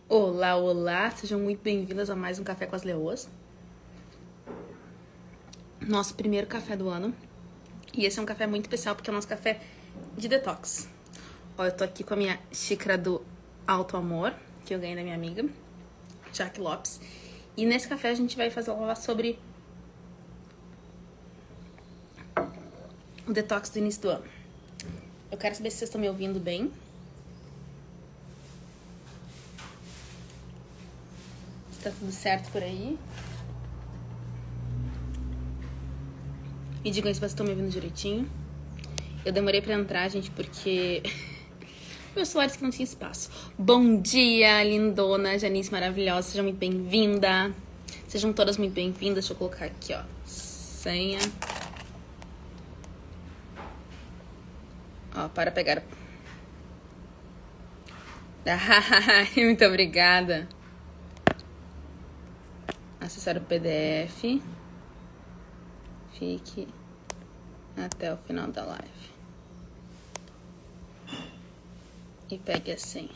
Olá, olá, sejam muito bem-vindas a mais um Café com as Leoas. Nosso primeiro café do ano. E esse é um café muito especial porque é o nosso café de detox. Ó, eu tô aqui com a minha xícara do Alto Amor, que eu ganhei da minha amiga, Jaque Lopes. E nesse café a gente vai falar sobre o detox do início do ano. Eu quero saber se vocês estão me ouvindo bem. Tá tudo certo por aí? Me digam aí se vocês estão me ouvindo direitinho. Eu demorei pra entrar, gente, porque meu celular disse que não tinha espaço. Bom dia, lindona, Janice maravilhosa. Seja muito bem-vinda. Sejam todas muito bem-vindas. Deixa eu colocar aqui, ó. Senha. Ó, para pegar. Muito obrigada. Acessar o PDF. Fique até o final da live. E pegue a senha.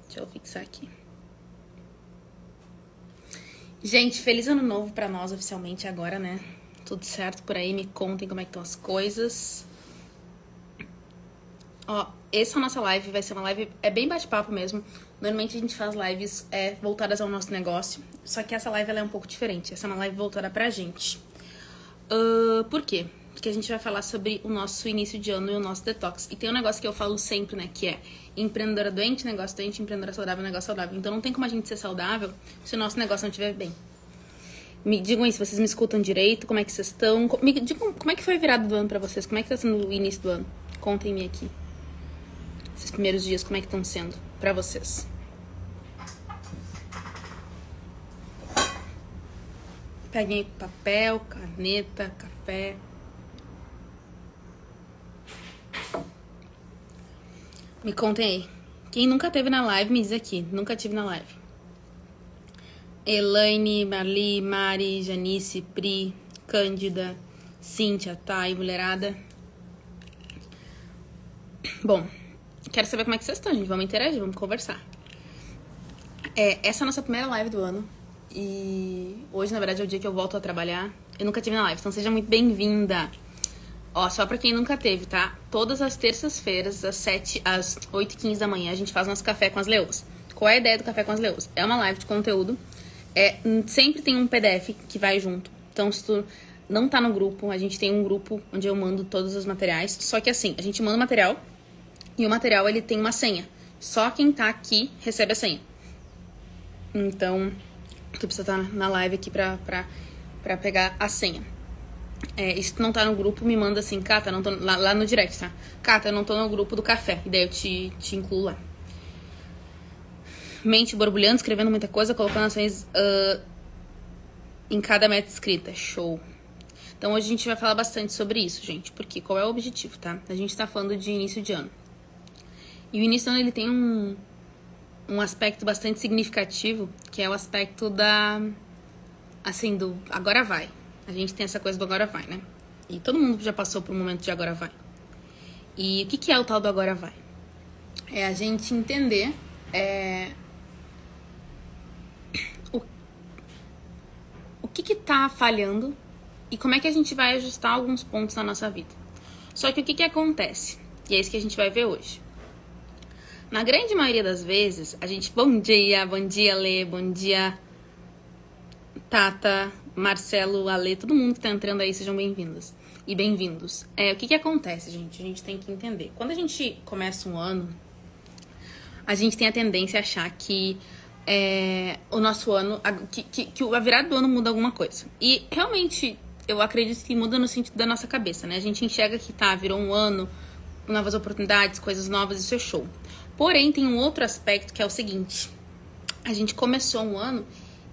Deixa eu fixar aqui. Gente, feliz ano novo pra nós oficialmente agora, né? Tudo certo por aí? Me contem como é que estão as coisas. Ó, essa nossa live vai ser uma live, é bem bate-papo mesmo. Normalmente a gente faz lives voltadas ao nosso negócio. Só que essa live ela é um pouco diferente. Essa é uma live voltada pra gente. Por quê? Porque a gente vai falar sobre o nosso início de ano e o nosso detox. E tem um negócio que eu falo sempre, né? Que é empreendedora doente, negócio doente, empreendedora saudável, negócio saudável. Então não tem como a gente ser saudável se o nosso negócio não estiver bem. Me digam aí se vocês me escutam direito, como é que vocês estão. Me digam como é que foi a virada do ano pra vocês. Como é que tá sendo o início do ano? Contem-me aqui. Esses primeiros dias, como é que estão sendo pra vocês? Peguem papel, caneta, café. Me contem aí. Quem nunca teve na live, me diz aqui. Nunca tive na live. Elaine, Marli, Mari, Janice, Pri, Cândida, Cíntia, Thay, mulherada. Bom, quero saber como é que vocês estão, gente. Vamos interagir, vamos conversar. Essa é a nossa primeira live do ano. E hoje, na verdade, é o dia que eu volto a trabalhar. Eu nunca tive na live, então seja muito bem-vinda. Ó, só pra quem nunca teve, tá? Todas as terças-feiras, às 8h15 da manhã, a gente faz nosso Café com as Leoas. Qual é a ideia do Café com as Leoas? É uma live de conteúdo. Sempre tem um PDF que vai junto. Então, se tu não tá no grupo, a gente tem um grupo onde eu mando todos os materiais. Só que assim, a gente manda o material e o material, ele tem uma senha. Só quem tá aqui recebe a senha. Então, tu precisa estar na live aqui pra pegar a senha. E se tu não tá no grupo, me manda assim, Cata, não tô lá no direct, tá? Cata, eu não tô no grupo do café. E daí eu te incluo lá. Mente borbulhando, escrevendo muita coisa, colocando ações em cada meta escrita. Show. Então hoje a gente vai falar bastante sobre isso, gente. Porque qual é o objetivo, tá? A gente tá falando de início de ano. E o início do ano, ele tem um aspecto bastante significativo, que é o aspecto assim, do agora vai. A gente tem essa coisa do agora vai, né? E todo mundo já passou por um momento de agora vai. E o que é o tal do agora vai? É a gente entender o que tá falhando e como é que a gente vai ajustar alguns pontos na nossa vida. Só que o que acontece? E é isso que a gente vai ver hoje. Na grande maioria das vezes, a gente... Bom dia, Lê, bom dia, Tata, Marcelo, Ale, todo mundo que tá entrando aí, sejam bem-vindas e bem-vindos. O que acontece, gente? A gente tem que entender. Quando a gente começa um ano, a gente tem a tendência a achar que o nosso ano, que a virada do ano muda alguma coisa. E realmente, eu acredito que muda no sentido da nossa cabeça, né? A gente enxerga que virou um ano, novas oportunidades, coisas novas, isso é show. Porém, tem um outro aspecto que é o seguinte: a gente começou um ano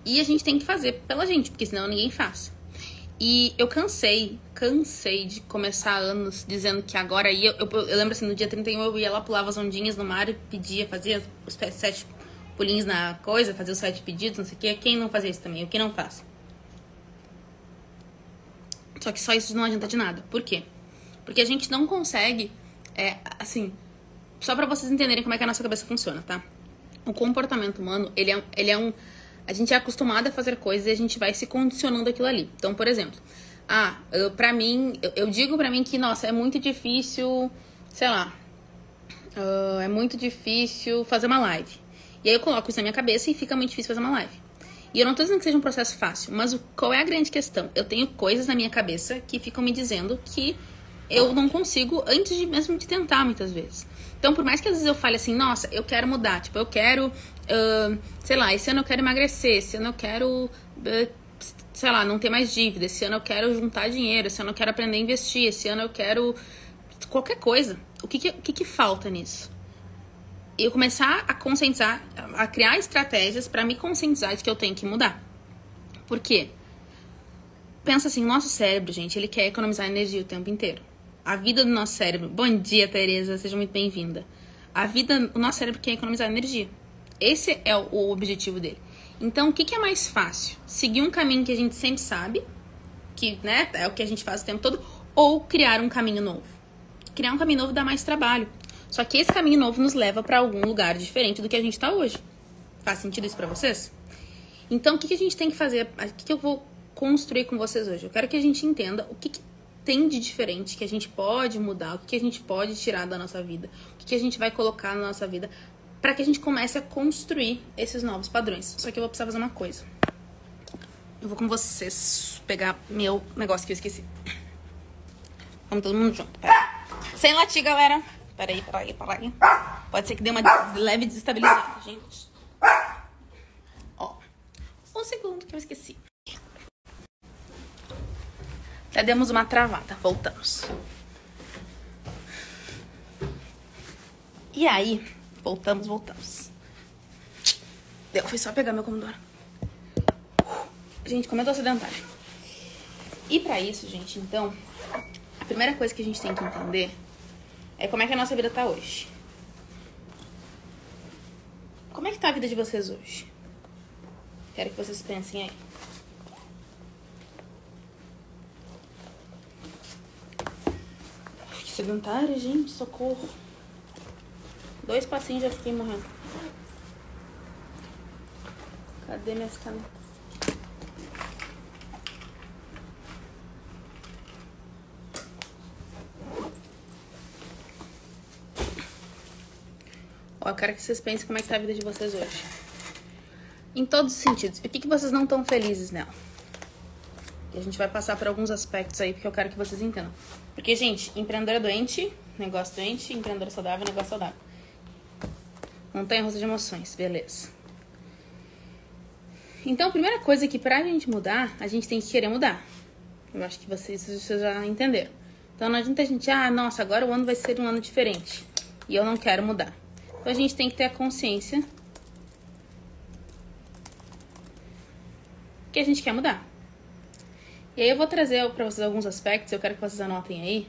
e a gente tem que fazer pela gente, porque senão ninguém faz. E eu cansei de começar anos dizendo que agora ia... Eu lembro assim, no dia 31 eu ia lá, pulava as ondinhas no mar e pedia, fazia os 7 pulinhos na coisa, fazia os 7 pedidos, não sei o quê. Quem não fazia isso também? O que não faz? Só que só isso não adianta de nada. Por quê? Porque a gente não consegue, assim, só pra vocês entenderem como é que a nossa cabeça funciona, tá? O comportamento humano, ele é um... A gente é acostumado a fazer coisas e a gente vai se condicionando aquilo ali. Então, por exemplo, pra mim, eu digo pra mim que, nossa, é muito difícil, sei lá, é muito difícil fazer uma live. E aí eu coloco isso na minha cabeça e fica muito difícil fazer uma live. E eu não tô dizendo que seja um processo fácil, mas qual é a grande questão? Eu tenho coisas na minha cabeça que ficam me dizendo que eu não consigo antes de mesmo de tentar, muitas vezes. Então, por mais que às vezes eu fale assim, nossa, eu quero mudar, tipo, eu quero, sei lá, esse ano eu quero emagrecer, esse ano eu quero, sei lá, não ter mais dívida, esse ano eu quero juntar dinheiro, esse ano eu quero aprender a investir, esse ano eu quero qualquer coisa. O que falta nisso? Eu começar a conscientizar, a criar estratégias pra me conscientizar de que eu tenho que mudar. Por quê? Pensa assim, o nosso cérebro, gente, ele quer economizar energia o tempo inteiro. A vida do nosso cérebro... Bom dia, Tereza, seja muito bem-vinda. O nosso cérebro quer economizar energia. Esse é o objetivo dele. Então, o que é mais fácil? Seguir um caminho que a gente sempre sabe, que, né, é o que a gente faz o tempo todo, ou criar um caminho novo? Criar um caminho novo dá mais trabalho. Só que esse caminho novo nos leva pra algum lugar diferente do que a gente tá hoje. Faz sentido isso pra vocês? Então, o que a gente tem que fazer? O que eu vou construir com vocês hoje? Eu quero que a gente entenda o que tem de diferente, que a gente pode mudar, o que a gente pode tirar da nossa vida, o que a gente vai colocar na nossa vida, para que a gente comece a construir esses novos padrões. Só que eu vou precisar fazer uma coisa. Eu vou com vocês pegar meu negócio que eu esqueci. Vamos todo mundo junto. Pera. Sem latir, galera. Peraí. Pode ser que dê uma leve desestabilizada, gente. Ó. Um segundo que eu esqueci. Já demos uma travada. Voltamos. E aí, voltamos. Deu, foi só pegar meu computador. Gente, como eu tô sedentária. E pra isso, gente, então, a primeira coisa que a gente tem que entender é como é que a nossa vida tá hoje. Como é que tá a vida de vocês hoje? Quero que vocês pensem aí. Ai, que sedentária, gente, socorro. 2 passinhos já fiquei morrendo. Cadê minhas canetas? Ó, eu quero que vocês pensem como é que tá a vida de vocês hoje. Em todos os sentidos. E o que vocês não estão felizes nela? E a gente vai passar por alguns aspectos aí, porque eu quero que vocês entendam. Porque, gente, empreendedor é doente, negócio doente, empreendedor é saudável, negócio saudável. Montanha-russa de emoções, beleza. Então, a primeira coisa é que pra gente mudar, a gente tem que querer mudar. Eu acho que vocês já entenderam. Então, não adianta a gente, nossa, agora o ano vai ser um ano diferente. E eu não quero mudar. Então, a gente tem que ter a consciência que a gente quer mudar. E aí, eu vou trazer pra vocês alguns aspectos, eu quero que vocês anotem aí.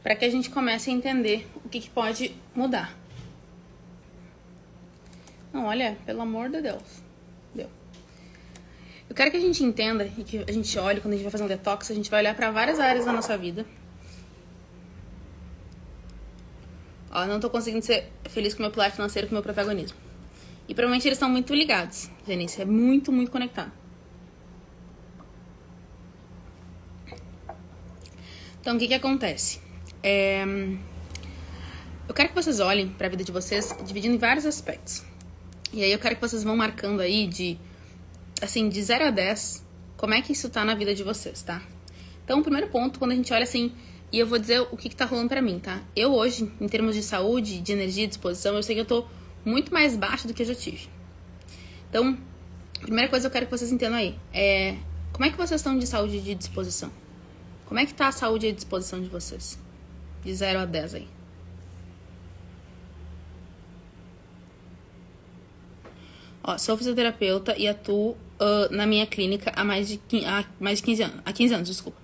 Para que a gente comece a entender o que pode mudar. Não, olha, pelo amor de Deus. Deu. Eu quero que a gente entenda e que a gente olhe, quando a gente vai fazer um detox, a gente vai olhar para várias áreas da nossa vida. Ó, não tô conseguindo ser feliz com o meu pilar financeiro, com o meu protagonismo. E provavelmente eles estão muito ligados, Janice. É muito, muito conectado. Então, o que acontece? Eu quero que vocês olhem para a vida de vocês dividindo em vários aspectos. E aí eu quero que vocês vão marcando aí de 0 a 10, como é que isso tá na vida de vocês, tá? Então, o primeiro ponto, quando a gente olha assim, e eu vou dizer o que tá rolando pra mim, tá? Eu hoje, em termos de saúde, de energia, de disposição, eu sei que eu tô muito mais baixo do que eu já tive. Então, a primeira coisa que eu quero que vocês entendam aí é como é que vocês estão de saúde e de disposição? Como é que tá a saúde e a disposição de vocês? De 0 a 10 aí. Ó, sou fisioterapeuta e atuo na minha clínica há mais de 15 anos. Há 15 anos, desculpa.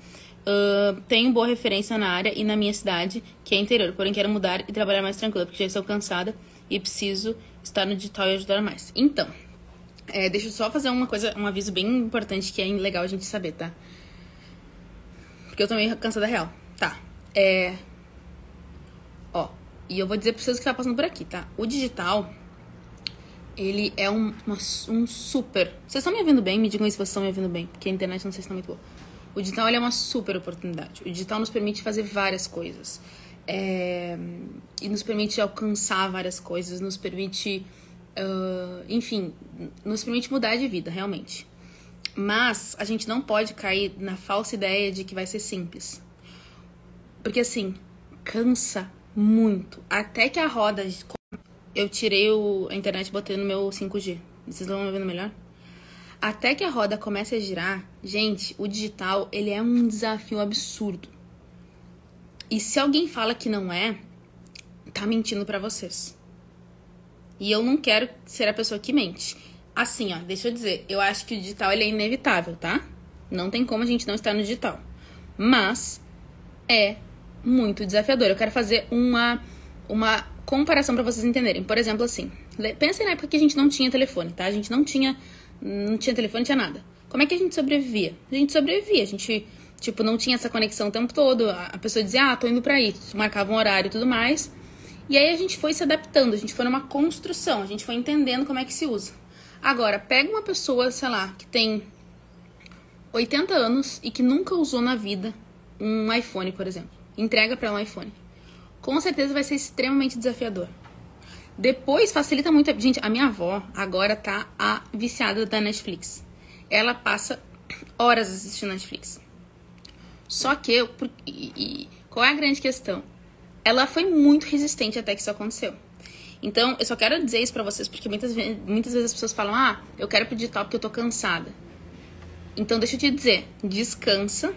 Tenho boa referência na área e na minha cidade, que é interior. Porém, quero mudar e trabalhar mais tranquila, porque já estou cansada e preciso estar no digital e ajudar mais. Então, deixa eu só fazer um aviso bem importante que é legal a gente saber, tá? Porque eu tô meio cansada real. Tá. E eu vou dizer pra vocês o que tá passando por aqui, tá? O digital, ele é um super... Vocês estão me ouvindo bem? Me digam aí se vocês estão me ouvindo bem, porque a internet não sei se está muito boa. O digital, ele é uma super oportunidade. O digital nos permite fazer várias coisas. E nos permite alcançar várias coisas, nos permite... enfim, nos permite mudar de vida, realmente. Mas a gente não pode cair na falsa ideia de que vai ser simples. Porque, assim, cansa muito. Até que a roda... Eu tirei a internet e botei no meu 5G. Vocês estão me vendo melhor? Até que a roda comece a girar, gente, o digital, ele é um desafio absurdo. E se alguém fala que não é, tá mentindo pra vocês. E eu não quero ser a pessoa que mente. Assim, ó, deixa eu dizer, eu acho que o digital, ele é inevitável, tá? Não tem como a gente não estar no digital. Mas é muito desafiador. Eu quero fazer uma comparação pra vocês entenderem. Por exemplo, assim, pensem na época que a gente não tinha telefone, tá? A gente não tinha telefone, não tinha nada. Como é que a gente sobrevivia? A gente, tipo, não tinha essa conexão o tempo todo. A pessoa dizia, tô indo pra aí. Marcava um horário e tudo mais. E aí a gente foi se adaptando, a gente foi numa construção, a gente foi entendendo como é que se usa. Agora, pega uma pessoa, sei lá, que tem 80 anos e que nunca usou na vida um iPhone, por exemplo. Entrega pra ela um iPhone. Com certeza vai ser extremamente desafiador. Depois facilita muito. Gente, a minha avó agora tá viciada da Netflix. Ela passa horas assistindo Netflix. Só que qual é a grande questão? Ela foi muito resistente até que isso aconteceu. Então, eu só quero dizer isso pra vocês, porque muitas vezes as pessoas falam, eu quero pro digital porque eu tô cansada. Então, deixa eu te dizer, descansa.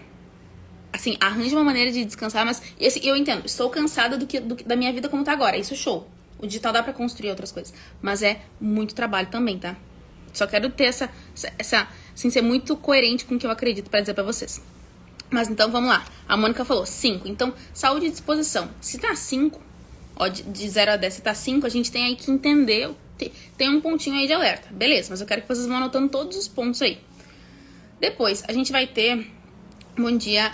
Assim, arranje uma maneira de descansar, mas eu entendo, estou cansada da minha vida como tá agora, isso show. O digital dá pra construir outras coisas, mas é muito trabalho também, tá? Só quero ter assim, ser muito coerente com o que eu acredito pra dizer pra vocês. Mas então, vamos lá. A Mônica falou 5. Então, saúde e disposição. Se tá 5, ó, de 0 a 10, se tá 5, a gente tem aí que entender, tem um pontinho aí de alerta. Beleza, mas eu quero que vocês vão anotando todos os pontos aí. Depois, a gente vai ter... Bom dia,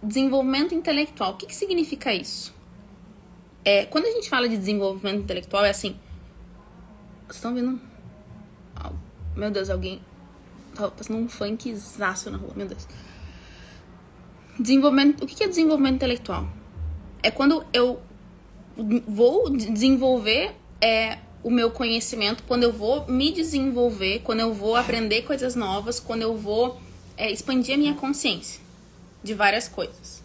desenvolvimento intelectual. O que significa isso? Quando a gente fala de desenvolvimento intelectual, é assim... Vocês estão vendo? Oh, meu Deus, alguém... Tá passando um funkzaço na rua, meu Deus. O que é desenvolvimento intelectual? É quando eu vou desenvolver o meu conhecimento, quando eu vou me desenvolver, quando eu vou aprender coisas novas, quando eu vou expandir a minha consciência de várias coisas.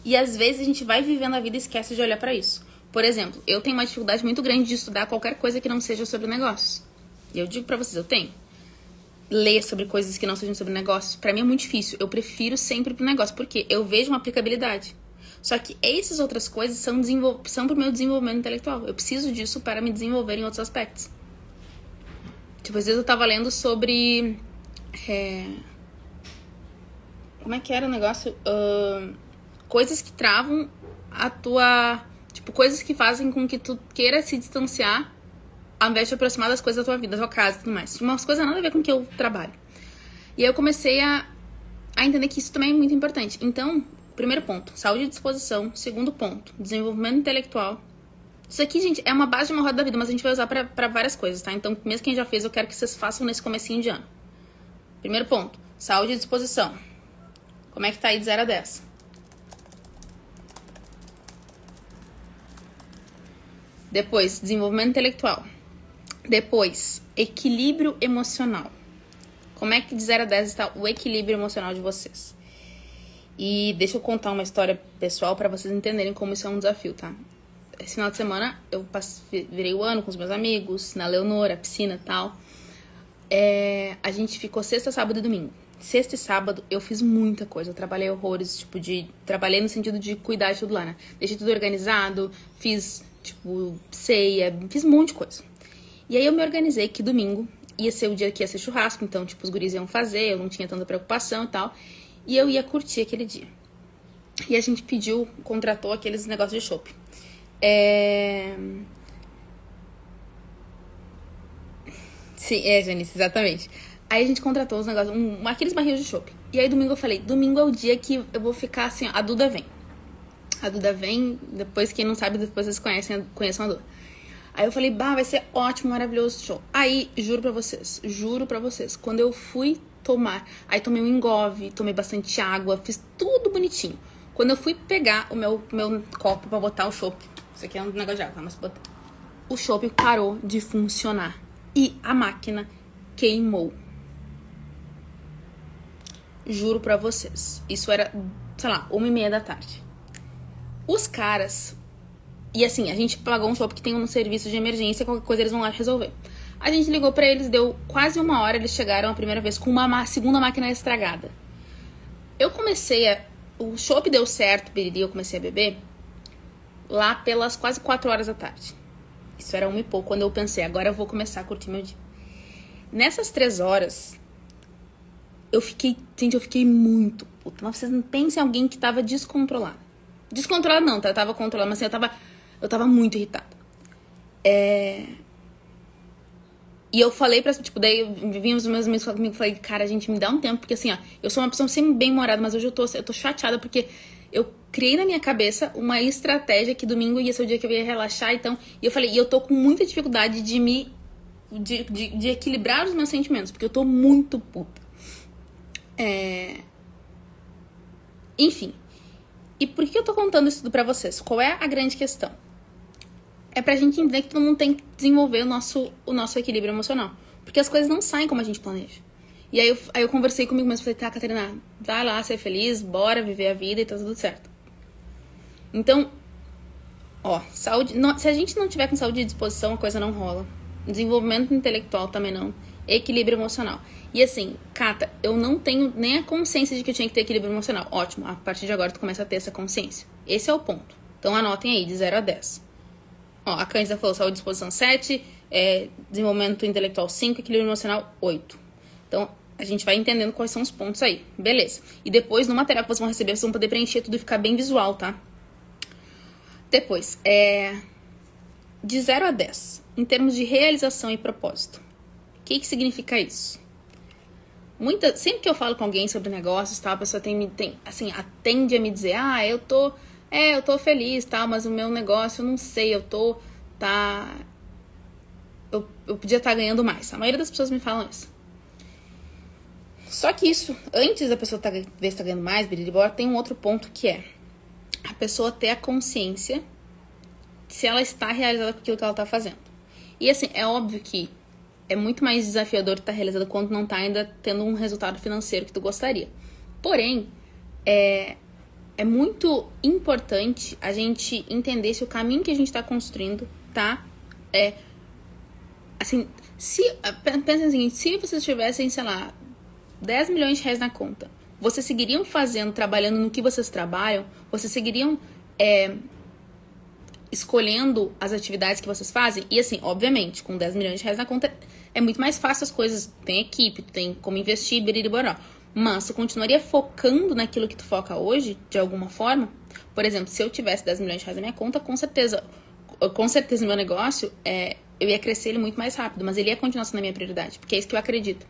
E às vezes a gente vai vivendo a vida e esquece de olhar pra isso. Por exemplo, eu tenho uma dificuldade muito grande de estudar qualquer coisa que não seja sobre negócios. E eu digo pra vocês, eu tenho. Ler sobre coisas que não sejam sobre negócios, pra mim é muito difícil. Eu prefiro sempre pro negócio, porque eu vejo uma aplicabilidade. Só que essas outras coisas são pro meu desenvolvimento intelectual. Eu preciso disso para me desenvolver em outros aspectos. Tipo, às vezes eu tava lendo sobre... Como é que era o negócio? Coisas que travam a tua... Tipo, coisas que fazem com que tu queira se distanciar ao invés de aproximar das coisas da tua vida, da tua casa e tudo mais. Umas coisas nada a ver com o que eu trabalho. E aí eu comecei a entender que isso também é muito importante. Então, primeiro ponto, saúde e disposição. Segundo ponto, desenvolvimento intelectual. Isso aqui, gente, é uma base de uma roda da vida, mas a gente vai usar pra várias coisas, tá? Então, mesmo quem já fez, eu quero que vocês façam nesse comecinho de ano. Primeiro ponto, saúde e disposição. Como é que tá aí de 0 a 10? Depois, desenvolvimento intelectual. Depois, equilíbrio emocional. Como é que de 0 a 10 está o equilíbrio emocional de vocês? E deixa eu contar uma história pessoal pra vocês entenderem como isso é um desafio, tá? Esse final de semana eu virei o ano com os meus amigos, na Leonora, piscina e tal. A gente ficou sexta, sábado e domingo. Sexta e sábado eu fiz muita coisa, eu trabalhei horrores, tipo, trabalhei no sentido de cuidar de tudo lá, né? Deixei tudo organizado, fiz, tipo, ceia, fiz um monte de coisa. E aí eu me organizei que domingo ia ser o dia que ia ser churrasco, então, tipo, os guris iam fazer, eu não tinha tanta preocupação e tal. E eu ia curtir aquele dia. E a gente contratou aqueles negócios de chopp. Sim, Janice, exatamente. Aí a gente contratou os negócios, aqueles barris de chopp. E aí domingo eu falei, domingo é o dia que eu vou ficar assim, ó, a Duda vem. A Duda vem, depois, quem não sabe, depois vocês conheçam a Duda. Aí eu falei, vai ser ótimo, maravilhoso show. Aí, juro pra vocês, quando eu fui tomar, aí tomei um engove, tomei bastante água, fiz tudo bonitinho. Quando eu fui pegar o meu copo pra botar o chopp, isso aqui é um negócio de água, tá? Mas botar, o chopp parou de funcionar e a máquina queimou. Juro pra vocês, isso era, sei lá, 1h30 da tarde. Os caras... E assim, a gente pagou um shopping que tem um serviço de emergência, qualquer coisa eles vão lá resolver. A gente ligou pra eles, deu quase 1 hora, eles chegaram a primeira vez com uma segunda máquina estragada. Eu comecei a... O chopp deu certo, biriri, eu comecei a beber lá pelas quase 4 horas da tarde. Isso era 1 e pouco, quando eu pensei, agora eu vou começar a curtir meu dia. Nessas 3 horas, eu fiquei muito puta. Mas vocês não pensem em alguém que tava descontrolado. Descontrolado não, tá? Eu tava controlado, mas assim, eu tava muito irritada. E eu falei pra... Tipo, daí vimos os meus amigos falar comigo. Falei, cara, gente, me dá um tempo. Porque assim, ó, eu sou uma pessoa sempre bem-humorada. Mas hoje eu tô chateada porque eu criei na minha cabeça uma estratégia que domingo ia ser o dia que eu ia relaxar. Então, e eu falei, e eu tô com muita dificuldade de equilibrar os meus sentimentos. Porque eu tô muito puta. Enfim. E por que eu tô contando isso tudo pra vocês? Qual é a grande questão? É pra gente entender que todo mundo tem que desenvolver o nosso equilíbrio emocional. Porque as coisas não saem como a gente planeja. E aí eu conversei comigo mesmo e falei, tá, Catarina, vai lá ser feliz, bora viver a vida e tá tudo certo. Então, ó, saúde... se a gente não tiver com saúde e disposição, a coisa não rola. Desenvolvimento intelectual também não. Equilíbrio emocional. E assim, Cata, eu não tenho nem a consciência de que eu tinha que ter equilíbrio emocional. Ótimo, a partir de agora tu começa a ter essa consciência. Esse é o ponto. Então anotem aí, de 0 a 10. Ó, a Cândida falou saúde e disposição 7, desenvolvimento intelectual 5, equilíbrio emocional 8. Então, a gente vai entendendo quais são os pontos aí. Beleza. E depois, no material que vocês vão receber, vocês vão poder preencher tudo e ficar bem visual, tá? Depois, de 0 a 10, em termos de realização e propósito. O que significa isso? Sempre que eu falo com alguém sobre negócios, tal, a pessoa atende a me dizer, eu tô feliz, tal, mas o meu negócio, eu não sei, eu podia estar ganhando mais. A maioria das pessoas me falam isso. Só que isso, antes da pessoa ver se está ganhando mais, tem um outro ponto que é a pessoa ter a consciência se ela está realizada com aquilo que ela está fazendo. E assim, é óbvio que é muito mais desafiador estar realizado quando não está ainda tendo um resultado financeiro que tu gostaria. Porém, é muito importante a gente entender se o caminho que a gente está construindo tá... assim, pensa no seguinte, se vocês tivessem, sei lá, 10 milhões de reais na conta, vocês seguiriam trabalhando no que vocês trabalham? Vocês seguiriam escolhendo as atividades que vocês fazem? E assim, obviamente, com 10 milhões de reais na conta, é muito mais fácil as coisas. Tem equipe, tem como investir, biriboró. Mas tu continuaria focando naquilo que tu foca hoje, de alguma forma? Por exemplo, se eu tivesse 10 milhões de reais na minha conta, com certeza meu negócio, eu ia crescer ele muito mais rápido, mas ele ia continuar sendo a minha prioridade, porque é isso que eu acredito.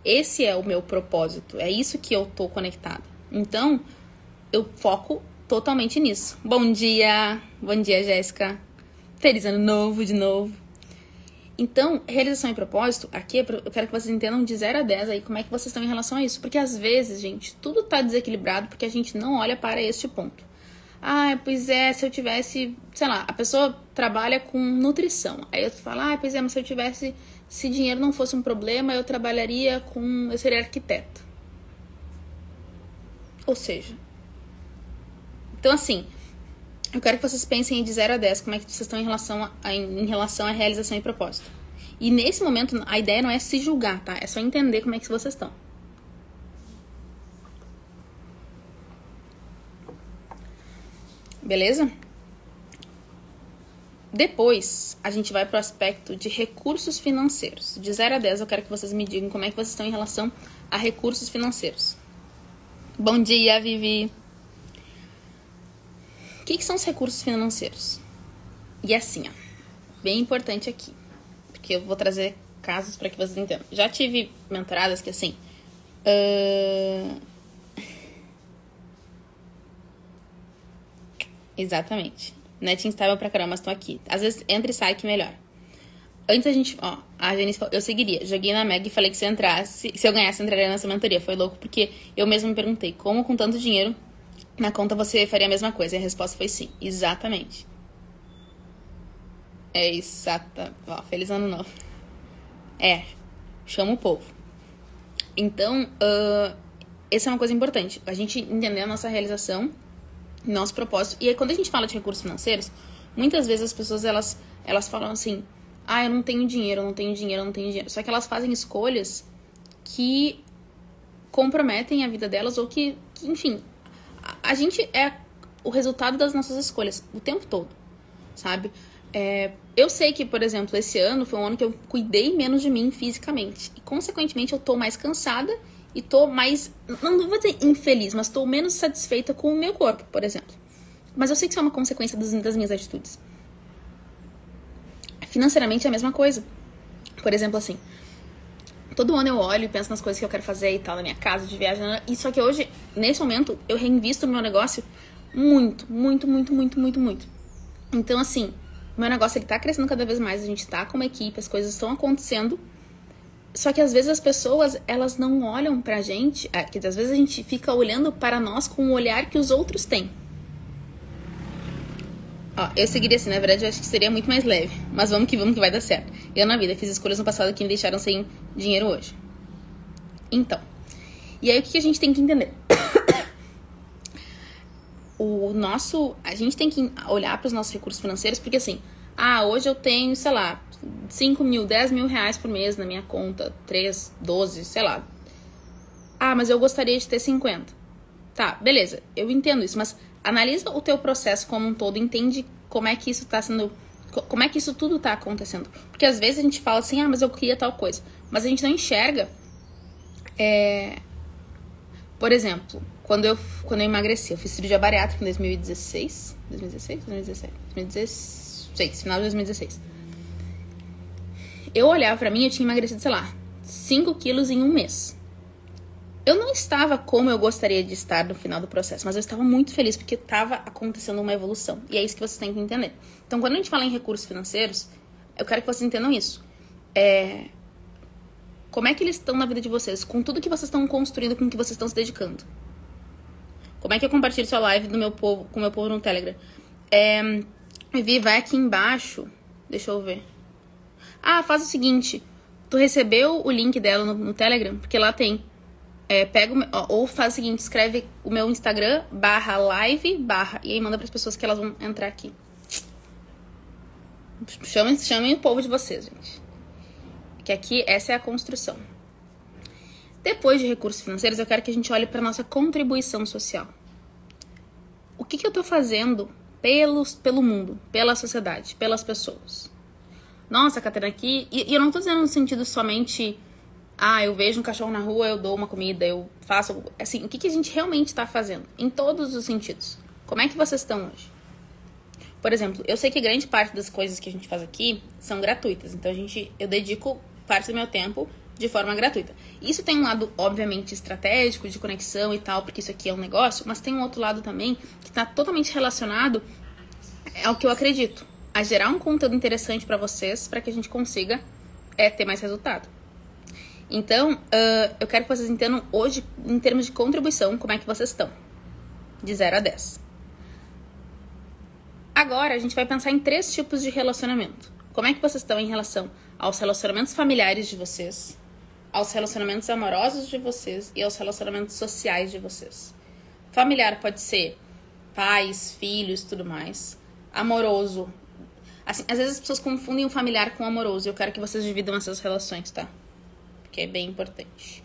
Esse é o meu propósito, é isso que eu tô conectada. Então, eu foco totalmente nisso. Bom dia, Jéssica. Feliz ano novo, de novo. Então, realização e propósito, aqui eu quero que vocês entendam de 0 a 10 aí como é que vocês estão em relação a isso. Porque às vezes, gente, tudo tá desequilibrado porque a gente não olha para este ponto. Pois é, se eu tivesse, sei lá, a pessoa trabalha com nutrição. Aí eu falo, pois é, mas se dinheiro não fosse um problema, eu seria arquiteta. Ou seja, então assim, eu quero que vocês pensem de 0 a 10, como é que vocês estão em relação à realização e propósito. E nesse momento, a ideia não é se julgar, tá? É só entender como é que vocês estão. Beleza? Depois, a gente vai pro aspecto de recursos financeiros. De 0 a 10, eu quero que vocês me digam como é que vocês estão em relação a recursos financeiros. Bom dia, Vivi! O que são os recursos financeiros? E assim, bem importante aqui, porque eu vou trazer casos para que vocês entendam. Já tive mentoradas que assim... Exatamente. Net instável pra caramba, mas tô aqui. Às vezes entra e sai que melhor. Antes a gente, ó, a Janice falou, eu seguiria. Joguei na Meg e falei que se eu ganhasse, eu entraria nessa mentoria. Foi louco, porque eu mesma me perguntei, como com tanto dinheiro na conta você faria a mesma coisa? E a resposta foi sim. Exatamente. Ó, feliz ano novo. Chama o povo. Então, essa é uma coisa importante. A gente entender a nossa realização, nosso propósito. E aí, quando a gente fala de recursos financeiros, muitas vezes as pessoas, elas falam assim, eu não tenho dinheiro, eu não tenho dinheiro, eu não tenho dinheiro. Só que elas fazem escolhas que comprometem a vida delas ou que enfim, a gente é o resultado das nossas escolhas o tempo todo, sabe? Eu sei que, por exemplo, esse ano foi um ano que eu cuidei menos de mim fisicamente. E, consequentemente, eu tô mais cansada e tô mais, não vou dizer infeliz, mas tô menos satisfeita com o meu corpo, por exemplo. Mas eu sei que isso é uma consequência das minhas atitudes. Financeiramente é a mesma coisa. Por exemplo, assim, todo ano eu olho e penso nas coisas que eu quero fazer e tal, na minha casa, de viagem. E só que hoje, nesse momento, eu reinvisto no meu negócio muito, muito, muito, muito, muito, muito. Então, assim, o meu negócio, ele tá crescendo cada vez mais, a gente tá com uma equipe, as coisas estão acontecendo. Só que às vezes as pessoas, elas não olham pra gente, quer dizer, às vezes a gente fica olhando para nós com o olhar que os outros têm. Ó, eu seguiria assim, na verdade eu acho que seria muito mais leve. Mas vamos que vai dar certo. Eu na vida fiz escolhas no passado que me deixaram sem dinheiro hoje. Então, e aí o que a gente tem que entender? A gente tem que olhar para os nossos recursos financeiros, porque assim, hoje eu tenho, sei lá, 5 mil, 10 mil reais por mês na minha conta, 3, 12, sei lá. Mas eu gostaria de ter 50. Tá, beleza, eu entendo isso, mas analisa o teu processo como um todo, entende como é que isso tá sendo, como é que isso tudo tá acontecendo. Porque às vezes a gente fala assim, mas eu queria tal coisa, mas a gente não enxerga. Por exemplo, quando eu emagreci, eu fiz cirurgia bariátrica em 2016, final de 2016. Eu olhava pra mim, eu tinha emagrecido, sei lá, 5 quilos em um mês. Eu não estava como eu gostaria de estar no final do processo, mas eu estava muito feliz porque estava acontecendo uma evolução. E é isso que vocês têm que entender. Então, quando a gente fala em recursos financeiros, eu quero que vocês entendam isso. Como é que eles estão na vida de vocês? Com tudo que vocês estão construindo, com o que vocês estão se dedicando. Como é que eu compartilho sua live com o meu povo no Telegram? Vivi, vai aqui embaixo. Deixa eu ver. Faz o seguinte. Tu recebeu o link dela no Telegram? Porque lá tem... ou faz o seguinte, escreve o meu Instagram, /live, e aí manda para as pessoas que elas vão entrar aqui. Chamem o povo de vocês, gente. Que aqui, essa é a construção. Depois de recursos financeiros, eu quero que a gente olhe para nossa contribuição social. O que eu tô fazendo pelo mundo, pela sociedade, pelas pessoas? Nossa, Catarina, aqui... E eu não tô dizendo no sentido somente... eu vejo um cachorro na rua, eu dou uma comida, eu faço... Assim, o que a gente realmente está fazendo? Em todos os sentidos. Como é que vocês estão hoje? Por exemplo, eu sei que grande parte das coisas que a gente faz aqui são gratuitas. Então, eu dedico parte do meu tempo de forma gratuita. Isso tem um lado, obviamente, estratégico, de conexão e tal, porque isso aqui é um negócio. Mas tem um outro lado também que está totalmente relacionado ao que eu acredito. A gerar um conteúdo interessante para vocês, para que a gente consiga ter mais resultado. Então, eu quero que vocês entendam hoje, em termos de contribuição, como é que vocês estão. De 0 a 10. Agora, a gente vai pensar em 3 tipos de relacionamento. Como é que vocês estão em relação aos relacionamentos familiares de vocês, aos relacionamentos amorosos de vocês e aos relacionamentos sociais de vocês. Familiar pode ser pais, filhos, tudo mais. Amoroso. Assim, às vezes as pessoas confundem o familiar com o amoroso. Eu quero que vocês dividam essas relações, tá? Que é bem importante.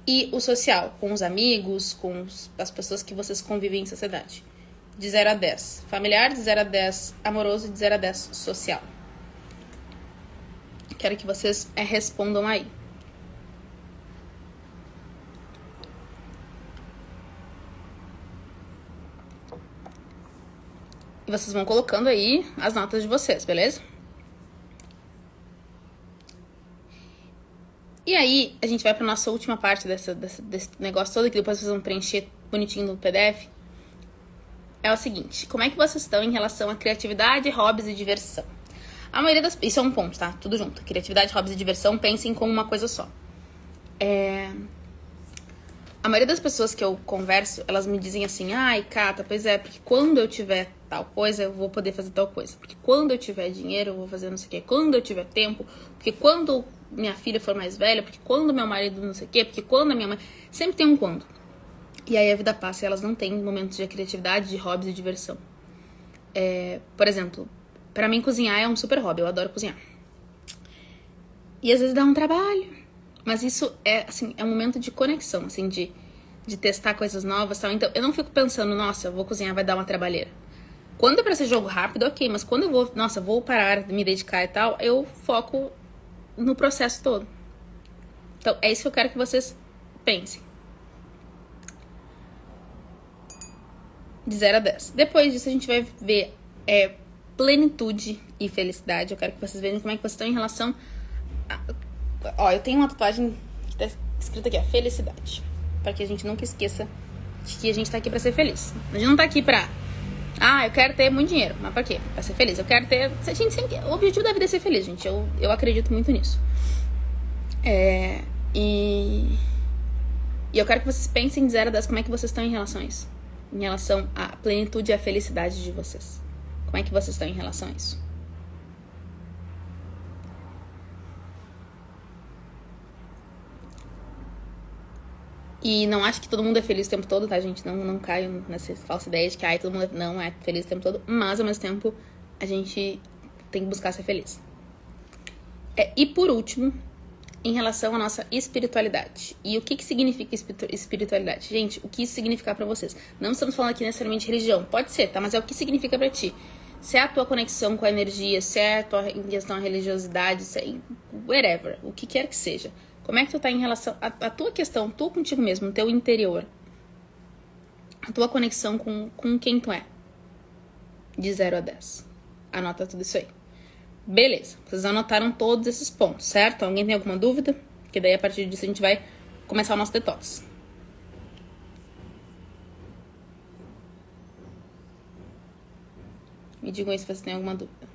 E o social, com os amigos, com as pessoas que vocês convivem em sociedade. De 0 a 10. Familiar, de 0 a 10. Amoroso, de 0 a 10. Social. Quero que vocês respondam aí. E vocês vão colocando aí as notas de vocês, beleza? E aí, a gente vai para nossa última parte desse negócio todo, que depois vocês vão preencher bonitinho no PDF. é o seguinte: como é que vocês estão em relação a criatividade, hobbies e diversão? A maioria das... Isso é um ponto, tá? Tudo junto. Criatividade, hobbies e diversão, pensem como uma coisa só. A maioria das pessoas que eu converso, elas me dizem assim: ai, Cata, pois é, porque quando eu tiver tal coisa, eu vou poder fazer tal coisa. Porque quando eu tiver dinheiro, eu vou fazer não sei o quê. Quando eu tiver tempo, porque quando minha filha for mais velha, porque quando meu marido não sei o quê, porque quando a minha mãe... Sempre tem um quando. E aí a vida passa e elas não têm momentos de criatividade, de hobbies e diversão. Por exemplo, pra mim cozinhar é um super hobby, eu adoro cozinhar. E às vezes dá um trabalho, mas isso é, assim, é um momento de conexão, assim, de testar coisas novas e tal. Então eu não fico pensando, nossa, eu vou cozinhar, vai dar uma trabalheira. Quando é pra ser jogo rápido, ok, mas quando eu vou, nossa, vou parar, me dedicar e tal, eu foco no processo todo. Então é isso que eu quero que vocês pensem. De 0 a 10. Depois disso a gente vai ver plenitude e felicidade. Eu quero que vocês vejam como é que vocês estão em relação Ó, eu tenho uma tatuagem que tá escrita aqui, ó, felicidade. Pra que a gente nunca esqueça de que a gente tá aqui pra ser feliz. A gente não tá aqui pra... Ah, eu quero ter muito dinheiro. Mas pra quê? Pra ser feliz. Eu quero ter... A gente sempre... O objetivo da vida é ser feliz, gente. Eu acredito muito nisso. E eu quero que vocês pensem de 0 a 10 como é que vocês estão em relação a isso. Em relação à plenitude e à felicidade de vocês. Como é que vocês estão em relação a isso? E não acho que todo mundo é feliz o tempo todo, tá, gente? Não caio nessa falsa ideia de que todo mundo não é feliz o tempo todo. Mas, ao mesmo tempo, a gente tem que buscar ser feliz. E, por último, em relação à nossa espiritualidade. E o que significa espiritualidade? Gente, o que isso significa pra vocês? Não estamos falando aqui necessariamente de religião. Pode ser, tá? Mas é o que significa pra ti. Se é a tua conexão com a energia, se é a tua questão à religiosidade, se é whatever, o que quer que seja. Como é que tu tá em relação à tua questão, tu contigo mesmo, no teu interior? A tua conexão com quem tu é. De 0 a 10. Anota tudo isso aí. Beleza, vocês anotaram todos esses pontos, certo? Alguém tem alguma dúvida? Porque daí a partir disso a gente vai começar o nosso detox. Me digam aí se vocês têm alguma dúvida.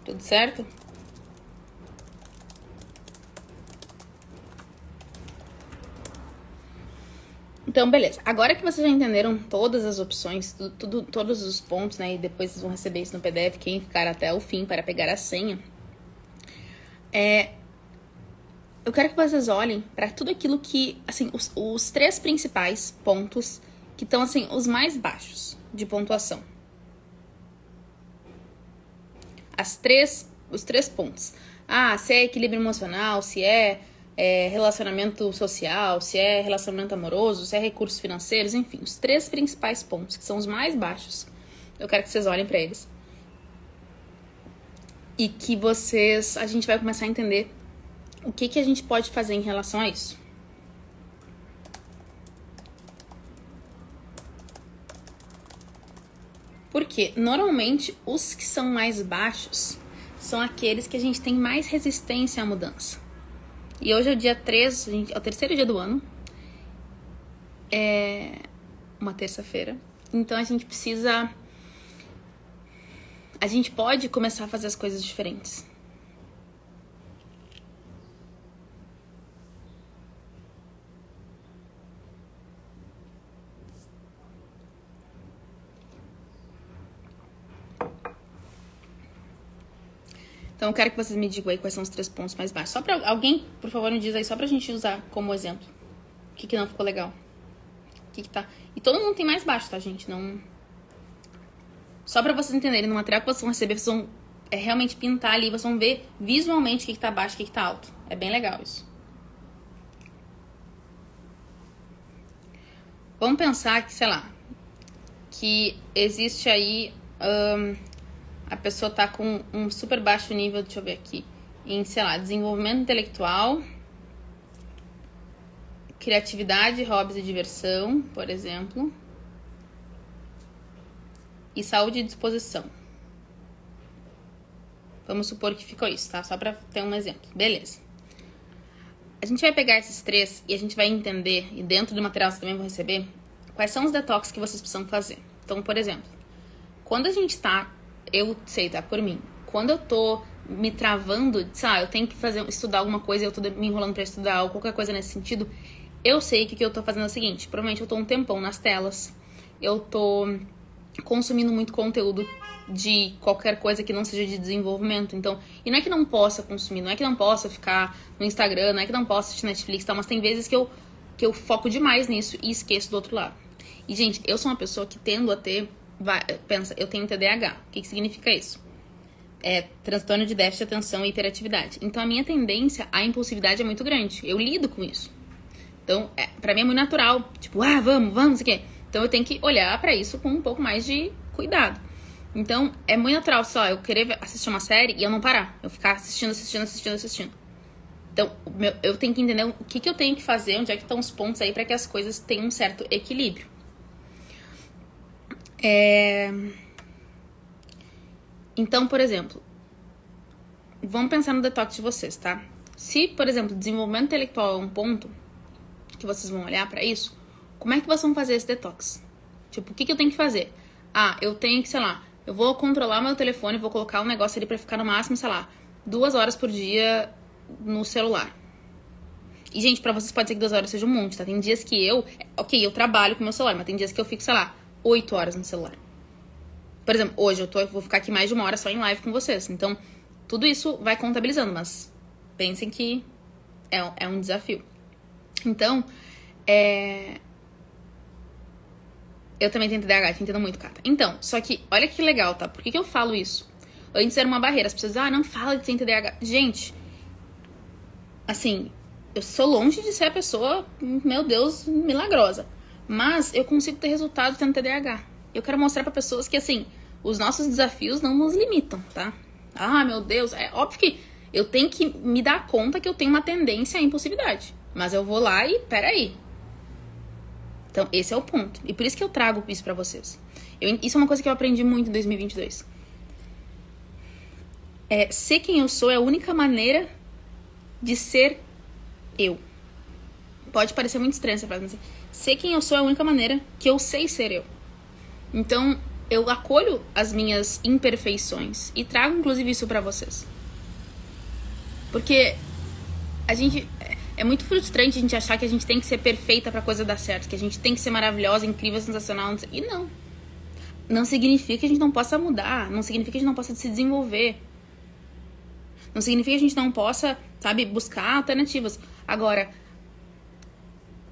Tudo certo? Então, beleza. Agora que vocês já entenderam todas as opções, todos os pontos, né? E depois vocês vão receber isso no PDF, quem ficar até o fim para pegar a senha. Eu quero que vocês olhem para tudo aquilo que, assim, os 3 principais pontos que estão, assim, os mais baixos de pontuação. Os 3 pontos. Se é equilíbrio emocional, se é relacionamento social, se é relacionamento amoroso, se é recursos financeiros, enfim, os 3 principais pontos, que são os mais baixos. Eu quero que vocês olhem para eles. E que a gente vai começar a entender o que a gente pode fazer em relação a isso. Porque, normalmente, os que são mais baixos são aqueles que a gente tem mais resistência à mudança. E hoje é o dia 3, é o terceiro dia do ano. É uma terça-feira. Então, a gente precisa... A gente pode começar a fazer as coisas diferentes. Então, eu quero que vocês me digam aí quais são os 3 pontos mais baixos. Só pra alguém, por favor, me diz aí, só pra gente usar como exemplo. O que não ficou legal? O que tá... E todo mundo tem mais baixo, tá, gente? Não... Só pra vocês entenderem, no material que vocês vão receber, vocês vão realmente pintar ali, vocês vão ver visualmente o que tá baixo e o que tá alto. É bem legal isso. Vamos pensar que, sei lá, que existe aí... a pessoa tá com um super baixo nível, deixa eu ver aqui, em, sei lá, desenvolvimento intelectual, criatividade, hobbies e diversão, por exemplo, e saúde e disposição. Vamos supor que ficou isso, tá? Só pra ter um exemplo. Beleza. A gente vai pegar esses 3 e a gente vai entender, e dentro do material vocês também vão receber, quais são os detox que vocês precisam fazer. Então, por exemplo, quando a gente tá, eu sei, tá, por mim, quando eu tô me travando, sabe, eu tenho que estudar alguma coisa, eu tô me enrolando pra estudar, ou qualquer coisa nesse sentido, eu sei que o que eu tô fazendo é o seguinte, provavelmente eu tô um tempão nas telas, eu tô consumindo muito conteúdo de qualquer coisa que não seja de desenvolvimento. Então, e não é que não possa consumir, não é que não possa ficar no Instagram, não é que não possa assistir Netflix, tá? Mas tem vezes que eu foco demais nisso e esqueço do outro lado. E, gente, eu sou uma pessoa que tendo a ter... pensa, eu tenho TDAH. O que significa isso? É transtorno de déficit de atenção e hiperatividade. Então, a minha tendência à impulsividade é muito grande. Eu lido com isso. Então, pra mim é muito natural. Tipo, vamos, o quê? Então, eu tenho que olhar pra isso com um pouco mais de cuidado. Então, é muito natural só eu querer assistir uma série e eu não parar. Eu ficar assistindo. Então, eu tenho que entender o que eu tenho que fazer, onde é que estão os pontos aí pra que as coisas tenham um certo equilíbrio. Então, por exemplo, vamos pensar no detox de vocês, tá? Se, por exemplo, desenvolvimento intelectual é um ponto que vocês vão olhar pra isso, como é que vocês vão fazer esse detox? Tipo, o que eu tenho que fazer? Eu tenho que, sei lá, eu vou controlar meu telefone, vou colocar um negócio ali pra ficar no máximo, sei lá, 2 horas por dia no celular. E, gente, pra vocês pode ser que 2 horas seja um monte, tá? Tem dias que eu trabalho com meu celular, mas tem dias que eu fico, sei lá, 8 horas no celular. Por exemplo, hoje eu vou ficar aqui mais de 1 hora só em live com vocês. Então, tudo isso vai contabilizando, mas pensem que é um desafio. Então, eu também tenho TDAH, te entendo muito, Cata. Então, só que, olha que legal, tá? Por que eu falo isso? Antes era uma barreira, as pessoas dizem, não fala que tem TDAH. Gente, assim, eu sou longe de ser a pessoa, meu Deus, milagrosa. Mas eu consigo ter resultado tendo TDAH. Eu quero mostrar pra pessoas que, assim, os nossos desafios não nos limitam, tá? Meu Deus, é óbvio que eu tenho que me dar conta que eu tenho uma tendência à impulsividade. Mas eu vou lá e, peraí. Então, esse é o ponto. E por isso que eu trago isso pra vocês. Isso é uma coisa que eu aprendi muito em 2022. Ser quem eu sou é a única maneira de ser eu. Pode parecer muito estranho essa frase, mas ser quem eu sou é a única maneira que eu sei ser eu. Então, eu acolho as minhas imperfeições e trago, inclusive, isso pra vocês. Porque a gente... É muito frustrante a gente achar que a gente tem que ser perfeita pra coisa dar certo, que a gente tem que ser maravilhosa, incrível, sensacional. E não. Não significa que a gente não possa mudar. Não significa que a gente não possa se desenvolver. Não significa que a gente não possa, sabe, buscar alternativas. Agora,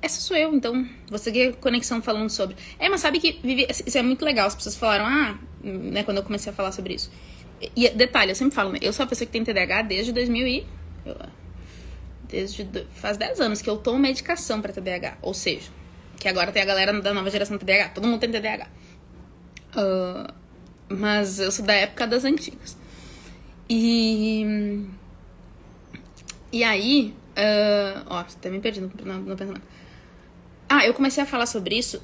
essa sou eu, então. Você que conexão falando sobre. Mas sabe que isso é muito legal. As pessoas falaram, né, quando eu comecei a falar sobre isso. E detalhe, eu sempre falo, né, eu sou a pessoa que tem TDAH desde 2000 faz 10 anos que eu tomo medicação pra TDAH. Ou seja, que agora tem a galera da nova geração TDAH. Todo mundo tem TDAH. Mas eu sou da época das antigas. E aí... até me perdi no pensamento. Eu comecei a falar sobre isso.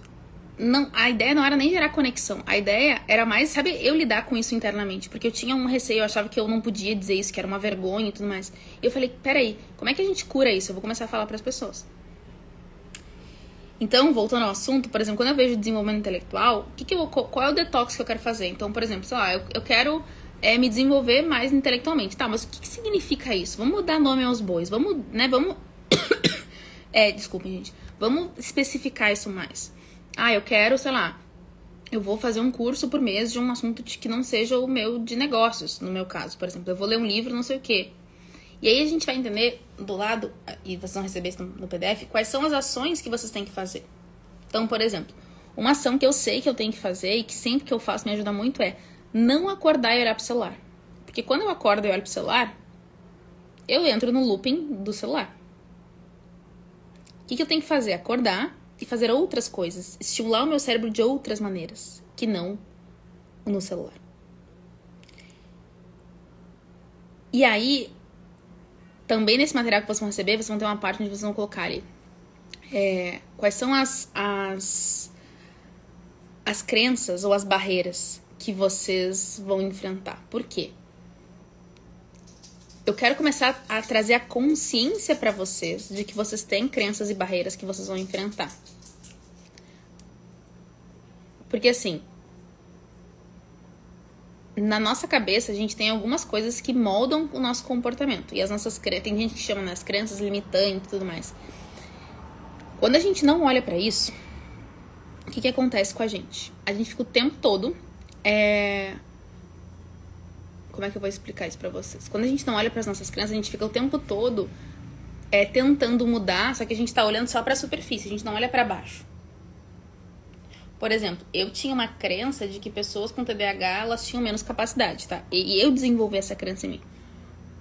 A ideia não era nem gerar conexão. A ideia era mais, sabe, eu lidar com isso internamente. Porque eu tinha um receio, eu achava que eu não podia dizer isso, que era uma vergonha e tudo mais. E eu falei, peraí, como é que a gente cura isso? Eu vou começar a falar pras pessoas. Então, voltando ao assunto, por exemplo, quando eu vejo desenvolvimento intelectual, qual é o detox que eu quero fazer? Então, por exemplo, sei lá, eu quero me desenvolver mais intelectualmente. Tá, mas o que significa isso? Vamos dar nome aos bois. Vamos. Desculpem, gente. Vamos especificar isso mais. Eu quero, sei lá, eu vou fazer um curso por mês de um assunto que não seja o meu de negócios, no meu caso. Por exemplo, eu vou ler um livro, não sei o quê. E aí a gente vai entender do lado, e vocês vão receber isso no PDF, quais são as ações que vocês têm que fazer. Então, por exemplo, uma ação que eu sei que eu tenho que fazer e que sempre que eu faço me ajuda muito é não acordar e olhar pro celular. Porque quando eu acordo e olho pro celular, eu entro no looping do celular. O que eu tenho que fazer? Acordar e fazer outras coisas. Estimular o meu cérebro de outras maneiras, que não no celular. E aí, também nesse material que vocês vão receber, vocês vão ter uma parte onde vocês vão colocar ali quais são as crenças ou as barreiras que vocês vão enfrentar. Por quê? eu quero começar a trazer a consciência pra vocês de que vocês têm crenças e barreiras que vocês vão enfrentar. Porque assim, na nossa cabeça a gente tem algumas coisas que moldam o nosso comportamento. E as nossas crenças, tem gente que chama nas crenças limitantes e tudo mais. Quando a gente não olha pra isso, o que acontece com a gente? A gente fica o tempo todo... Como é que eu vou explicar isso pra vocês? Quando a gente não olha pras nossas crenças, a gente fica o tempo todo tentando mudar, só que a gente tá olhando só pra superfície, a gente não olha pra baixo. Por exemplo, eu tinha uma crença de que pessoas com TDAH, elas tinham menos capacidade, tá? E eu desenvolvi essa crença em mim.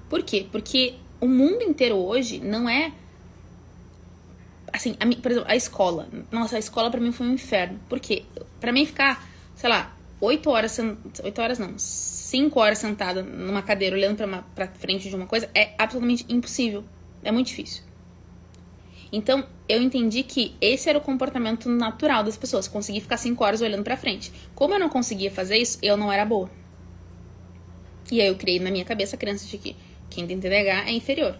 Por quê? Porque o mundo inteiro hoje não é... Assim, por exemplo, a escola. Nossa, a escola pra mim foi um inferno. Por quê? Pra mim ficar, sei lá, 8 horas não, 5 horas sentada numa cadeira olhando pra frente de uma coisa é absolutamente impossível. É muito difícil. Então, eu entendi que esse era o comportamento natural das pessoas. Conseguir ficar 5 horas olhando pra frente. Como eu não conseguia fazer isso, eu não era boa. E aí eu criei na minha cabeça a crença de que quem tem TDAH é inferior.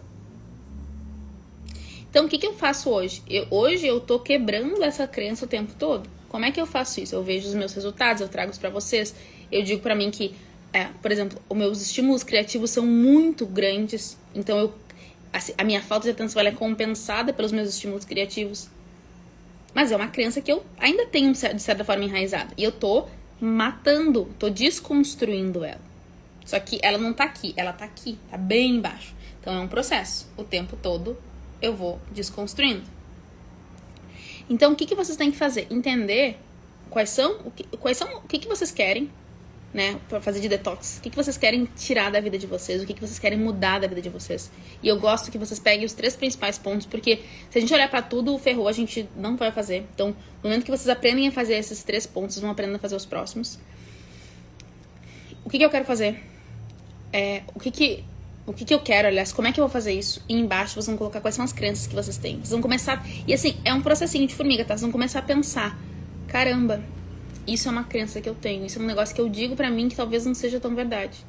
Então, o que eu faço hoje? Hoje eu tô quebrando essa crença o tempo todo. Como é que eu faço isso? Eu vejo os meus resultados, eu trago isso pra vocês. Eu digo pra mim que, por exemplo, os meus estímulos criativos são muito grandes. Então, a minha falta de atenção ela é compensada pelos meus estímulos criativos. Mas é uma crença que eu ainda tenho, de certa forma, enraizada. E eu tô matando, tô desconstruindo ela. Só que ela não tá aqui, ela tá aqui, tá bem embaixo. Então, é um processo. O tempo todo eu vou desconstruindo. Então, o que vocês têm que fazer? Entender o que vocês querem, né, pra fazer de detox. O que vocês querem tirar da vida de vocês, o que vocês querem mudar da vida de vocês. E eu gosto que vocês peguem os 3 principais pontos, porque se a gente olhar pra tudo, ferrou, a gente não vai fazer. Então, no momento que vocês aprendem a fazer esses 3 pontos, vocês vão aprendendo a fazer os próximos. O que eu quero fazer? O que eu quero, aliás, como é que eu vou fazer isso? E embaixo vocês vão colocar quais são as crenças que vocês têm. Vocês vão começar... E assim, é um processinho de formiga, tá? Vocês vão começar a pensar. Caramba, isso é uma crença que eu tenho. Isso é um negócio que eu digo pra mim que talvez não seja tão verdade.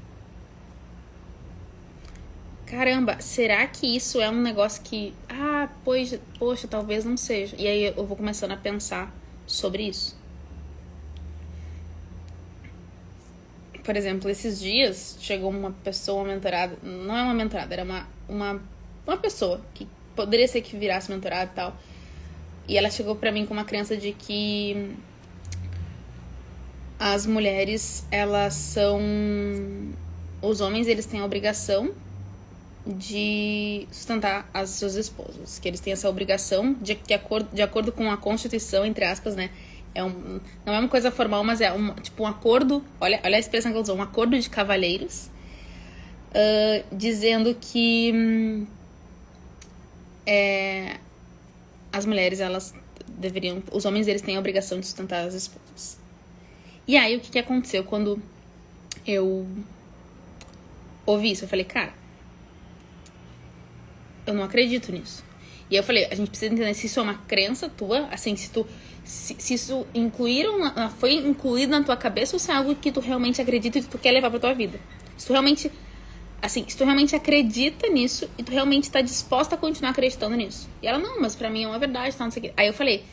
Caramba, será que isso é um negócio que... poxa, talvez não seja. E aí eu vou começando a pensar sobre isso. Por exemplo, esses dias chegou uma pessoa, uma mentorada. Não é uma mentorada, era uma pessoa que poderia ser que virasse mentorada e tal. E ela chegou pra mim com uma crença de que as mulheres, elas são... Os homens, eles têm a obrigação de sustentar as suas esposas. Que eles têm essa obrigação de acordo com a Constituição, entre aspas, né? Não é uma coisa formal, mas é um acordo. Olha a expressão que ela usou, um acordo de cavalheiros, dizendo que as mulheres, elas deveriam... Os homens, eles têm a obrigação de sustentar as esposas. E aí, o que aconteceu quando eu ouvi isso? Eu falei, cara, eu não acredito nisso. E eu falei, a gente precisa entender se isso é uma crença tua, assim, se isso foi incluído na tua cabeça ou se é algo que tu realmente acredita e tu quer levar pra tua vida. Se tu realmente acredita nisso e tu realmente tá disposta a continuar acreditando nisso. E ela, não, mas pra mim é uma verdade, tá, não sei o quê. Aí eu falei,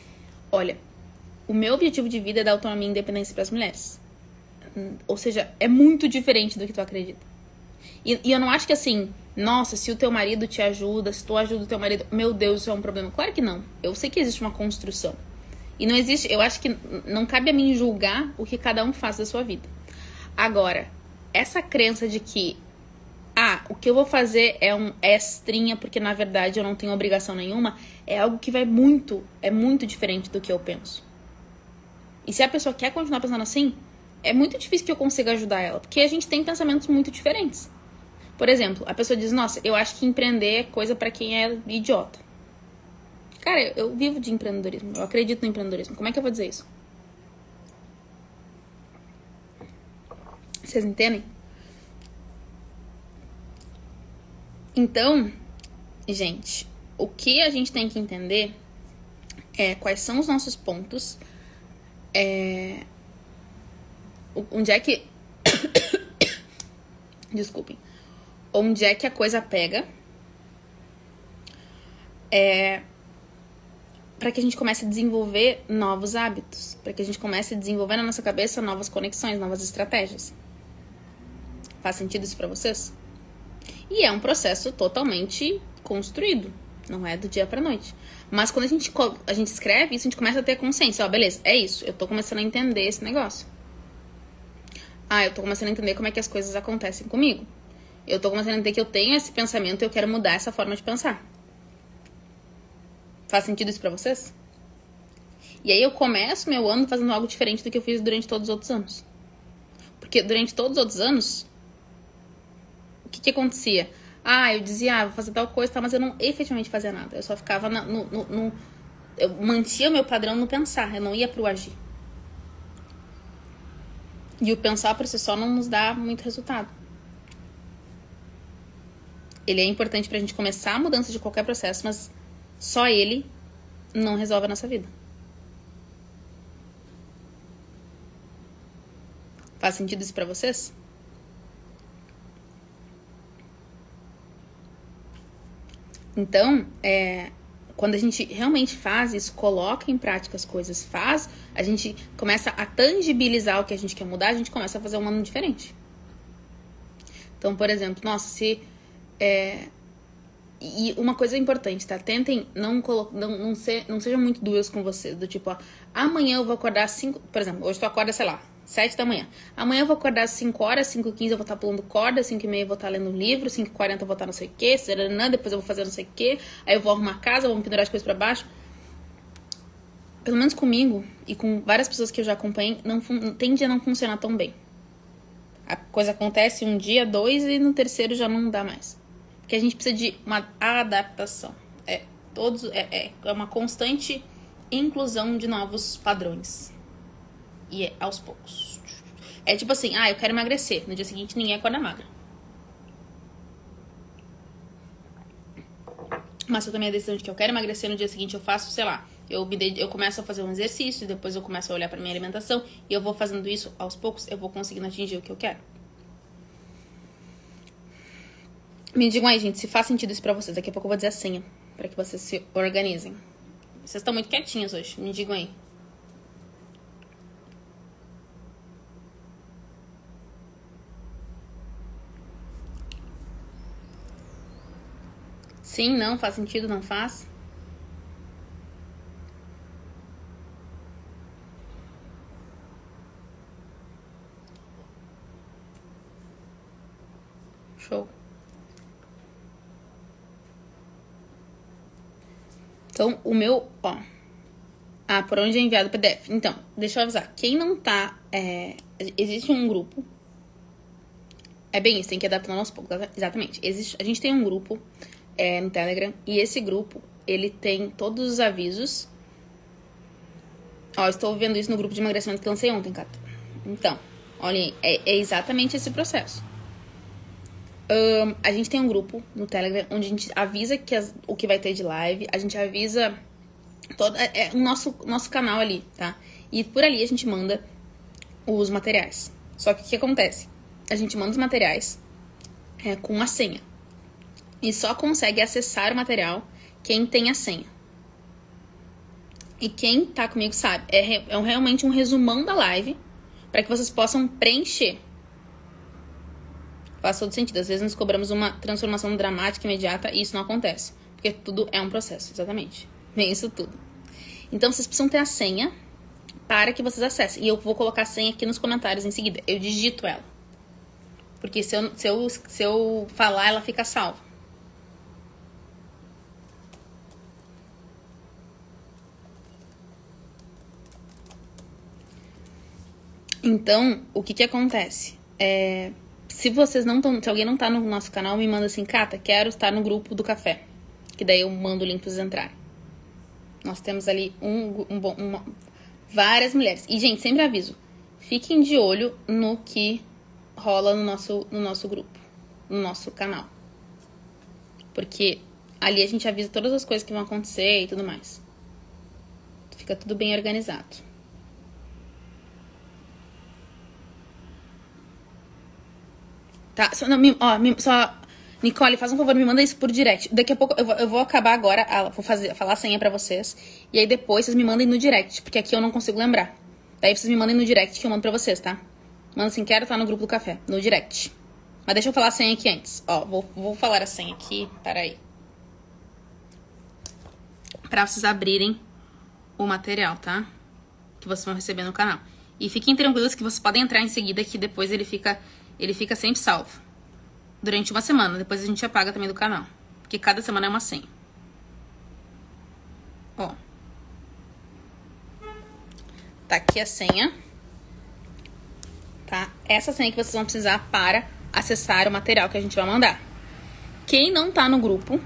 olha, o meu objetivo de vida é dar autonomia e independência pras mulheres. Ou seja, é muito diferente do que tu acredita. E eu não acho que assim, nossa, se o teu marido te ajuda, se tu ajuda o teu marido, meu Deus, isso é um problema. Claro que não. Eu sei que existe uma construção. E não existe, eu acho que não cabe a mim julgar o que cada um faz da sua vida. Agora, essa crença de que, o que eu vou fazer é um extrinha, porque na verdade eu não tenho obrigação nenhuma, é algo que é muito diferente do que eu penso. E se a pessoa quer continuar pensando assim, é muito difícil que eu consiga ajudar ela, porque a gente tem pensamentos muito diferentes. Por exemplo, a pessoa diz, nossa, eu acho que empreender é coisa pra quem é idiota. Cara, eu vivo de empreendedorismo, eu acredito no empreendedorismo. Como é que eu vou dizer isso? Vocês entendem? Então, gente, o que a gente tem que entender é quais são os nossos pontos, onde é que... Desculpem. onde é que a coisa pega, para que a gente comece a desenvolver novos hábitos, para que a gente comece a desenvolver na nossa cabeça novas conexões, novas estratégias. Faz sentido isso pra vocês? E é um processo totalmente construído, não é do dia pra noite. Mas quando a gente escreve isso, a gente começa a ter consciência. Ó, beleza, é isso, eu tô começando a entender esse negócio. Eu tô começando a entender como é que as coisas acontecem comigo. Eu tô começando a entender que eu tenho esse pensamento e eu quero mudar essa forma de pensar. Faz sentido isso pra vocês? E aí eu começo meu ano fazendo algo diferente do que eu fiz durante todos os outros anos. Porque durante todos os outros anos, o que acontecia? Eu dizia, vou fazer tal coisa, mas eu não efetivamente fazia nada. Eu só ficava eu mantinha o meu padrão no pensar, eu não ia pro agir. E o pensar por si só não nos dá muito resultado. Ele é importante pra gente começar a mudança de qualquer processo, mas só ele não resolve a nossa vida. Faz sentido isso pra vocês? Então, quando a gente realmente faz isso, coloca em prática as coisas, a gente começa a tangibilizar o que a gente quer mudar, a gente começa a fazer um ano diferente. Então, por exemplo, e uma coisa importante, tá? Tentem não sejam muito duras com vocês, do tipo, amanhã eu vou acordar às 5, por exemplo, hoje tu acorda, sei lá, 7 da manhã. Amanhã eu vou acordar às 5 horas, 5h15 eu vou estar pulando corda, 5h30 eu vou estar lendo um livro, 5h40 eu vou estar não sei o que, depois eu vou fazer não sei o que, aí eu vou arrumar a casa, vou me pendurar as coisas pra baixo. Pelo menos comigo e com várias pessoas que eu já acompanhei, tende a não funcionar tão bem. A coisa acontece um dia, 2 e no terceiro já não dá mais. Porque a gente precisa de uma adaptação. É uma constante inclusão de novos padrões. E é aos poucos. É tipo assim, eu quero emagrecer. No dia seguinte, ninguém acorda magra. Mas se eu tomei a decisão de que eu quero emagrecer, no dia seguinte eu faço, sei lá, eu começo a fazer um exercício, depois eu começo a olhar pra minha alimentação, e eu vou fazendo isso aos poucos, eu vou conseguindo atingir o que eu quero. Me digam aí, gente, se faz sentido isso pra vocês. Daqui a pouco eu vou dizer a senha, pra que vocês se organizem. Vocês estão muito quietinhos hoje, me digam aí. Sim, não, faz sentido, não faz? Show. Então, o meu, por onde é enviado o PDF? Então, deixa eu avisar. Quem não tá, existe um grupo. É bem isso, tem que adaptar aos poucos, exatamente. A gente tem um grupo no Telegram, e esse grupo, ele tem todos os avisos. Estou vendo isso no grupo de emagrecimento que lancei ontem, Cata. Então, olhem, é exatamente esse processo. A gente tem um grupo no Telegram onde a gente avisa o que vai ter de live, a gente avisa o nosso canal ali, tá? E por ali a gente manda os materiais. Só que o que acontece? A gente manda os materiais com uma senha. E só consegue acessar o material quem tem a senha. E quem tá comigo sabe. É realmente um resumão da live para que vocês possam preencher. Faz todo sentido. Às vezes nós cobramos uma transformação dramática, imediata, e isso não acontece. Porque tudo é um processo, exatamente. Vem isso tudo. Então, vocês precisam ter a senha para que vocês acessem. E eu vou colocar a senha aqui nos comentários em seguida. Eu digito ela. Porque se eu falar, ela fica salva. Então, o que acontece? Se alguém não tá no nosso canal, me manda assim, Cata, quero estar no grupo do café. Que daí eu mando o link pra vocês entrarem. Nós temos ali várias mulheres. E, gente, sempre aviso, fiquem de olho no que rola no nosso grupo, no nosso canal. Porque ali a gente avisa todas as coisas que vão acontecer e tudo mais. Fica tudo bem organizado. Tá, só Nicole, faz um favor, me manda isso por direct. Daqui a pouco eu vou acabar agora, vou falar a senha pra vocês. E aí depois vocês me mandem no direct, porque aqui eu não consigo lembrar. Daí vocês me mandem no direct que eu mando pra vocês, tá? Manda assim, quero estar no grupo do café, no direct. Mas deixa eu falar a senha aqui antes. Ó, vou falar a senha aqui, peraí. Pra vocês abrirem o material, tá? Que vocês vão receber no canal. E fiquem tranquilos que vocês podem entrar em seguida, que depois ele fica sempre salvo. Durante uma semana, depois a gente apaga também do canal. Porque cada semana é uma senha. Ó. Tá aqui a senha. Tá? Essa senha que vocês vão precisar para acessar o material que a gente vai mandar. Quem não tá no grupo,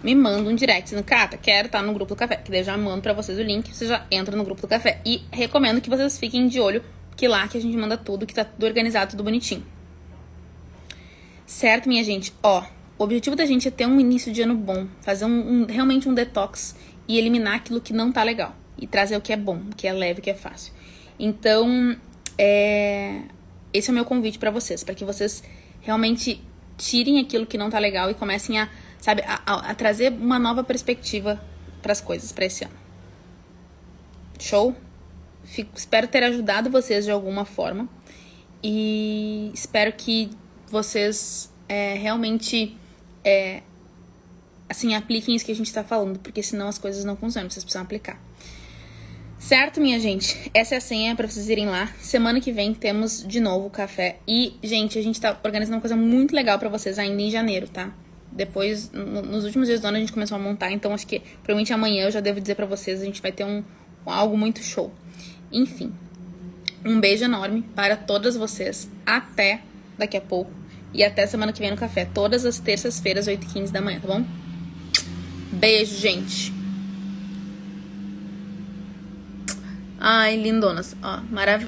me manda um direct no Cata, quero estar no grupo do café. Que daí eu já mando pra vocês o link, você já entra no grupo do café. E recomendo que vocês fiquem de olho, que lá que a gente manda tudo, que tá tudo organizado, tudo bonitinho. Certo, minha gente? Ó, o objetivo da gente é ter um início de ano bom, fazer realmente um detox e eliminar aquilo que não tá legal. E trazer o que é bom, o que é leve, o que é fácil. Então, esse é o meu convite pra vocês, pra que vocês realmente tirem aquilo que não tá legal e comecem a, sabe, a trazer uma nova perspectiva pras coisas, pra esse ano. Show? Espero ter ajudado vocês de alguma forma e espero que vocês realmente assim, apliquem isso que a gente tá falando, porque senão as coisas não funcionam, vocês precisam aplicar. Certo, minha gente? Essa é a senha pra vocês irem lá. Semana que vem temos de novo o café. E, gente, a gente tá organizando uma coisa muito legal pra vocês ainda em janeiro, tá? Depois, nos últimos dias do ano a gente começou a montar, então acho que provavelmente amanhã eu já devo dizer pra vocês, a gente vai ter algo muito show. Enfim, um beijo enorme para todas vocês. Até daqui a pouco. E até semana que vem no café. Todas as terças-feiras, 8h15 da manhã, tá bom? Beijo, gente. Ai, lindonas. Ó,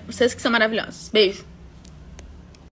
vocês que são maravilhosos. Beijo.